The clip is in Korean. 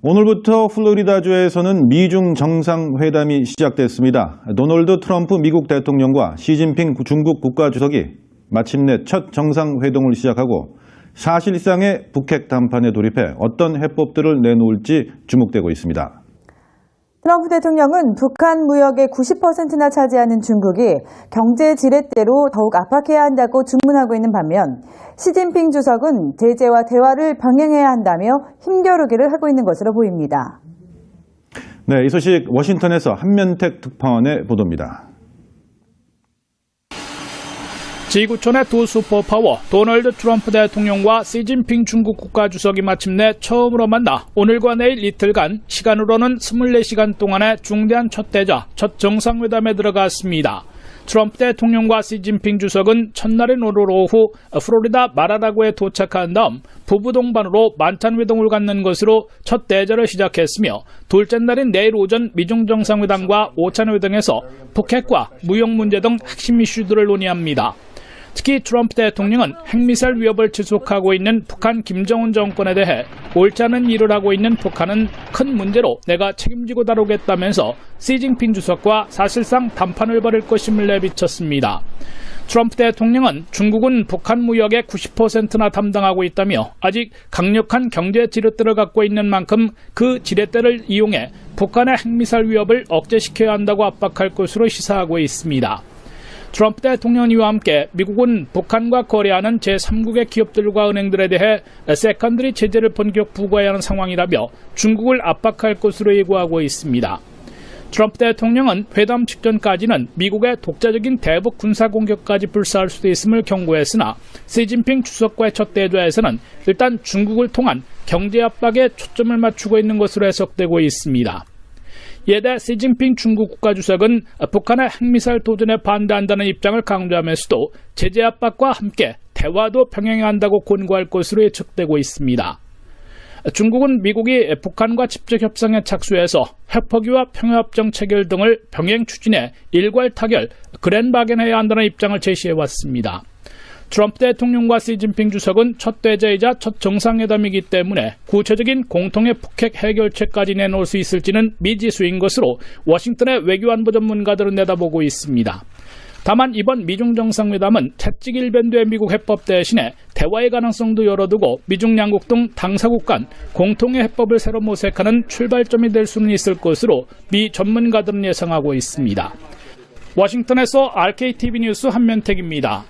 오늘부터 플로리다주에서는 미중 정상회담이 시작됐습니다. 도널드 트럼프 미국 대통령과 시진핑 중국 국가주석이 마침내 첫 정상회동을 시작하고 사실상의 북핵談判에 돌입해 어떤 해법들을 내놓을지 주목되고 있습니다. 트럼프 대통령은 북한 무역의 90%나 차지하는 중국이 경제 지렛대로 더욱 압박해야 한다고 주문하고 있는 반면 시진핑 주석은 제재와 대화를 병행해야 한다며 힘겨루기를 하고 있는 것으로 보입니다. 네, 이 소식 워싱턴에서 한면택 특파원의 보도입니다. 지구촌의 두 슈퍼파워 도널드 트럼프 대통령과 시진핑 중국 국가주석이 마침내 처음으로 만나 오늘과 내일 이틀간 시간으로는 24시간 동안의 중대한 첫 대자, 첫 정상회담에 들어갔습니다. 트럼프 대통령과 시진핑 주석은 첫날인 오늘 오후 플로리다 마라라고에 도착한 다음 부부 동반으로 만찬 회동을 갖는 것으로 첫 대자를 시작했으며 둘째 날인 내일 오전 미중 정상회담과 오찬 회동에서 북핵과 무역 문제 등 핵심 이슈들을 논의합니다. 특히 트럼프 대통령은 핵미사일 위협을 지속하고 있는 북한 김정은 정권에 대해 옳지 않은 일을 하고 있는 북한은 큰 문제로 내가 책임지고 다루겠다면서 시진핑 주석과 사실상談判을 벌일 것임을 내비쳤습니다. 트럼프 대통령은 중국은 북한 무역의 90%나 담당하고 있다며 아직 강력한 경제 지렛대를 갖고 있는 만큼 그 지렛대를 이용해 북한의 핵미사일 위협을 억제시켜야 한다고 압박할 것으로 시사하고 있습니다. 트럼프 대통령 이와 함께 미국은 북한과 거래하는 제3국의 기업들과 은행들에 대해 세컨드리 제재를 본격 부과해야 하는 상황이라며 중국을 압박할 것으로 예고하고 있습니다. 트럼프 대통령은 회담 직전까지는 미국의 독자적인 대북 군사 공격까지 불사할 수도 있음을 경고했으나 시진핑 주석과의 첫 대조에서는 일단 중국을 통한 경제 압박에 초점을 맞추고 있는 것으로 해석되고 있습니다. 이에 대해 시진핑 중국 국가주석은 북한의 핵미사일 도전에 반대한다는 입장을 강조하면서도 제재 압박과 함께 대화도 병행해야 한다고 권고할 것으로 예측되고 있습니다. 중국은 미국이 북한과 직접 협상에 착수해서 핵포기와 평화협정 체결 등을 병행 추진해 일괄 타결, 그랜 바겐해야 한다는 입장을 제시해왔습니다. 트럼프 대통령과 시진핑 주석은 첫 대제이자 첫 정상회담이기 때문에 구체적인 공통의 북핵 해결책까지 내놓을 수 있을지는 미지수인 것으로 워싱턴의 외교안보 전문가들은 내다보고 있습니다. 다만 이번 미중 정상회담은 채찍 일변도의 미국 해법 대신에 대화의 가능성도 열어두고 미중 양국 등 당사국 간 공통의 해법을 새로 모색하는 출발점이 될 수는 있을 것으로 미 전문가들은 예상하고 있습니다. 워싱턴에서 RKTV 뉴스 한면택입니다.